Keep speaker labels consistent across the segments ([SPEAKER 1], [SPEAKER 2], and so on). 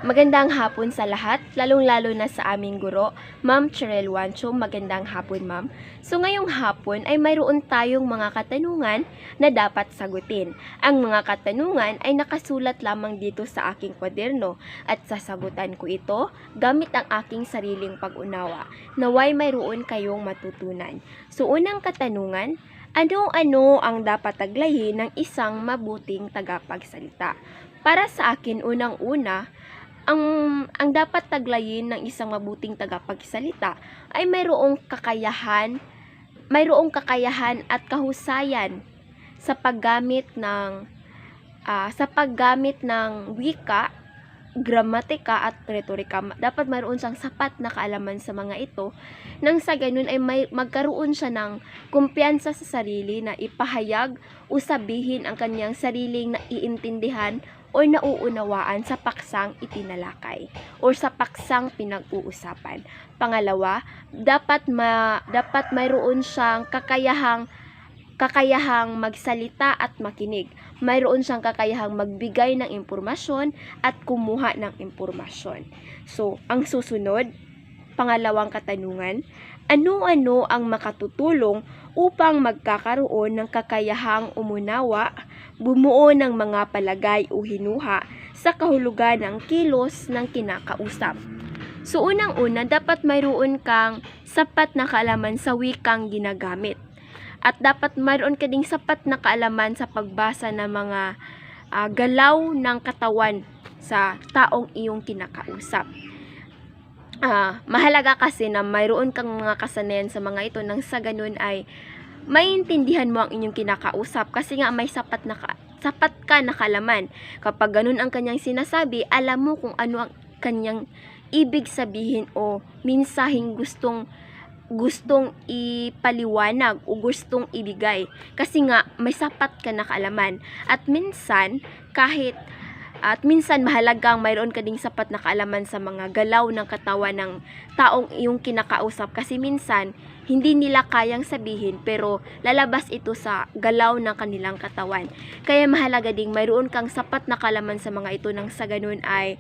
[SPEAKER 1] Magandang hapon sa lahat, lalong-lalo na sa aming guro, Ma'am Cherel Wancho. Magandang hapon, Ma'am. So ngayong hapon ay mayroon tayong mga katanungan na dapat sagutin. Ang mga katanungan ay nakasulat lamang dito sa aking kwaderno at sasagutan ko ito gamit ang aking sariling pag-unawa. Naway mayroon kayong matutunan. So unang katanungan, ano-ano ang dapat taglayin ng isang mabuting tagapagsalita? Para sa akin, unang-una, ang dapat taglayin ng isang mabuting tagapagsalita ay mayroong kakayahan at kahusayan sa paggamit ng wika, gramatika at retorika. Dapat mayroon siyang sapat na kaalaman sa mga ito nang sa ganun ay magkaroon siya ng kumpiyansa sa sarili na ipahayag o sabihin ang kanyang sariling naiintindihan o nauunawaan sa paksang itinalakay o sa paksang pinag-uusapan. Pangalawa, dapat mayroon siyang kakayahang magsalita at makinig. Mayroon siyang kakayahang magbigay ng impormasyon at kumuha ng impormasyon. So, ang susunod, pangalawang katanungan, ano-ano ang makatutulong upang magkakaroon ng kakayahang umunawa, bumuo ng mga palagay o hinuha sa kahulugan ng kilos ng kinakausap? So, unang-una, dapat mayroon kang sapat na kaalaman sa wikang ginagamit. At dapat mayroon ka ding sapat na kaalaman sa pagbasa ng mga galaw ng katawan sa taong iyong kinakausap. Mahalaga kasi na mayroon kang mga kasanayan sa mga ito nang sa ganun ay maintindihan mo ang inyong kinakausap kasi nga may sapat ka na kaalaman. Kapag ganun ang kanyang sinasabi, alam mo kung ano ang kanyang ibig sabihin o minsaheng gustong ipaliwanag o gustong ibigay kasi nga may sapat ka na kaalaman. At minsan mahalagang mayroon ka ding sapat na kaalaman sa mga galaw ng katawan ng taong iyong kinakausap kasi minsan hindi nila kayang sabihin pero lalabas ito sa galaw ng kanilang katawan. Kaya mahalaga ding mayroon kang sapat na kaalaman sa mga ito nang sa ganun ay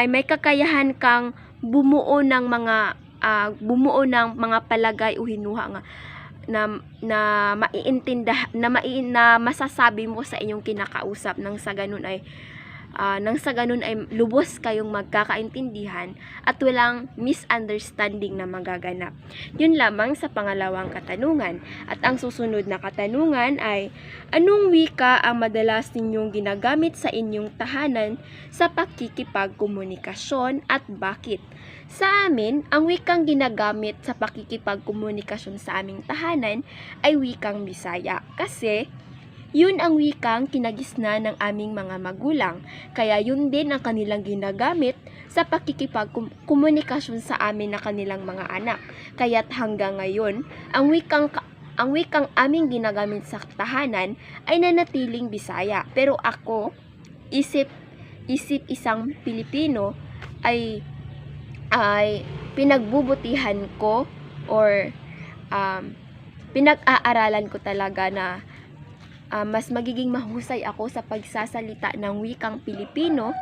[SPEAKER 1] may kakayahan kang bumuo ng mga palagay o hinuha nga na masasabi mo sa inyong kinakausap nang sa ganun ay lubos kayong magkakaintindihan at walang misunderstanding na magaganap. Yun lamang sa pangalawang katanungan. At ang susunod na katanungan ay, anong wika ang madalas ninyong ginagamit sa inyong tahanan sa pakikipagkomunikasyon at bakit? Sa amin, ang wikang ginagamit sa pakikipagkomunikasyon sa aming tahanan ay wikang Bisaya kasi yun ang wikang kinagisnan ng aming mga magulang. Kaya yun din ang kanilang ginagamit sa pakikipagkomunikasyon sa amin na kanilang mga anak. Kaya't hanggang ngayon, ang wikang aming ginagamit sa tahanan ay nanatiling Bisaya. Pero ako, isip isang Pilipino ay pinagbubutihan ko or pinag-aaralan ko talaga na mas magiging mahusay ako sa pagsasalita ng wikang Pilipino,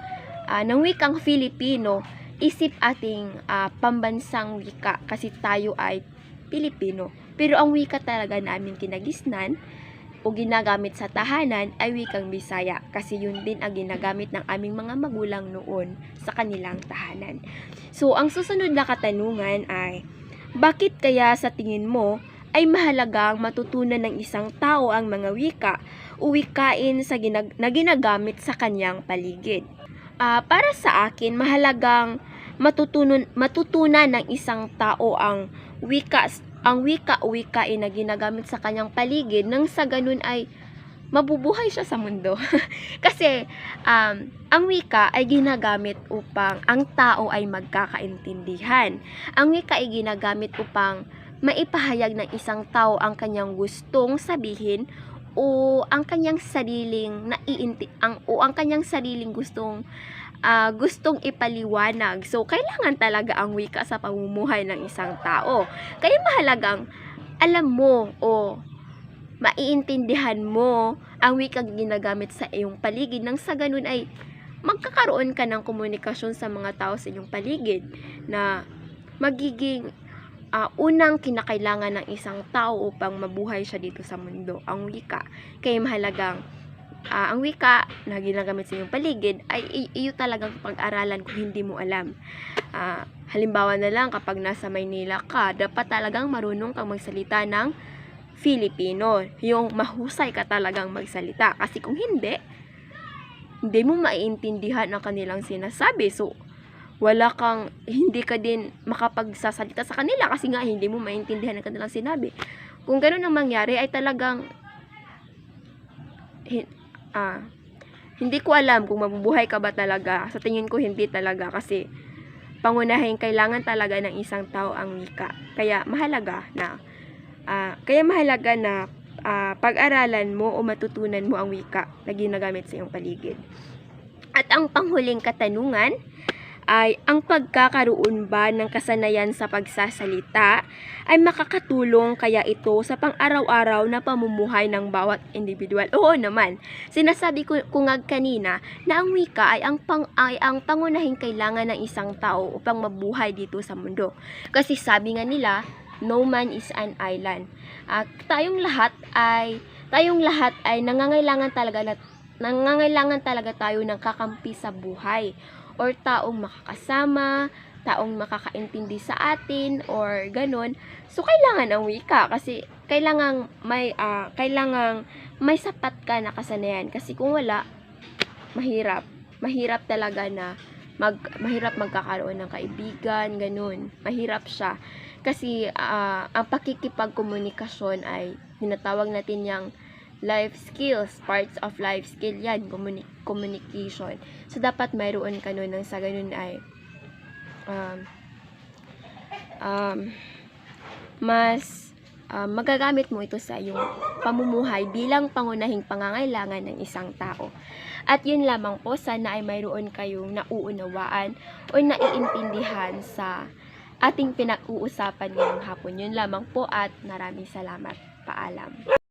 [SPEAKER 1] isip ating pambansang wika kasi tayo ay Pilipino. Pero ang wika talaga namin kinagisnan o ginagamit sa tahanan ay wikang Bisaya kasi yun din ang ginagamit ng aming mga magulang noon sa kanilang tahanan. So, ang susunod na katanungan ay, bakit kaya sa tingin mo ay mahalagang matutunan ng isang tao ang mga wika o wikain na ginagamit sa kanyang paligid? Para sa akin, mahalagang matutunan ng isang tao ang wika o wikain na ginagamit sa kanyang paligid nang sa ganun ay mabubuhay siya sa mundo. Kasi ang wika ay ginagamit upang ang tao ay magkakaintindihan. Ang wika ay ginagamit upang maipahayag ng isang tao ang kanyang gustong sabihin o ang kanyang sariling ang kanyang sariling gustong ipaliwanag. So kailangan talaga ang wika sa pamumuhay ng isang tao. Kaya mahalagang alam mo o maiintindihan mo ang wikang ginagamit sa iyong paligid nang sa ganun ay magkakaroon ka ng komunikasyon sa mga tao sa iyong paligid na magiging unang kinakailangan ng isang tao upang mabuhay siya dito sa mundo, ang wika. Kaya mahalagang ang wika na ginagamit sa iyong paligid ay iyo talagang pag-aralan kung hindi mo alam. Halimbawa na lang kapag nasa Maynila ka, dapat talagang marunong kang magsalita ng Filipino. Yung mahusay ka talagang magsalita. Kasi kung hindi mo maiintindihan ang kanilang sinasabi. So, hindi ka din makapagsasalita sa kanila kasi nga hindi mo maintindihan ang kanilang sinabi. Kung gano'n ang mangyari ay talagang hindi ko alam kung mabubuhay ka ba talaga. Sa tingin ko hindi talaga kasi pangunahin kailangan talaga ng isang tao ang wika. Kaya mahalaga na pag-aralan mo o matutunan mo ang wika na ginagamit sa iyong paligid. At ang panghuling katanungan ay, ang pagkakaroon ba ng kasanayan sa pagsasalita ay makakatulong kaya ito sa pang-araw-araw na pamumuhay ng bawat individual? Oo naman. Sinasabi ko nga kanina na ang wika ay ang pangunahing kailangan ng isang tao upang mabuhay dito sa mundo. Kasi sabi nga nila, no man is an island. Tayong lahat ay nangangailangan talaga tayo ng kakampi sa buhay, or taong makakasama, taong makakaintindi sa atin, or ganun. So kailangan ang wika kasi kailangang may sapat ka na kasanayan, kasi kung wala, mahirap talaga na mahirap magkakaroon ng kaibigan, ganun. Mahirap siya. Kasi ang pakikipagkomunikasyon ay tinatawag natin yung life skills, parts of life skill yan, communication. So dapat mayroon ka nun, nang sa ganun ay magagamit mo ito sa iyong pamumuhay bilang pangunahing pangangailangan ng isang tao. At yun lamang po, sana ay mayroon kayong nauunawaan o naiintindihan sa ating pinag-uusapan ngayong hapon. Yun lamang po at maraming salamat. Paalam.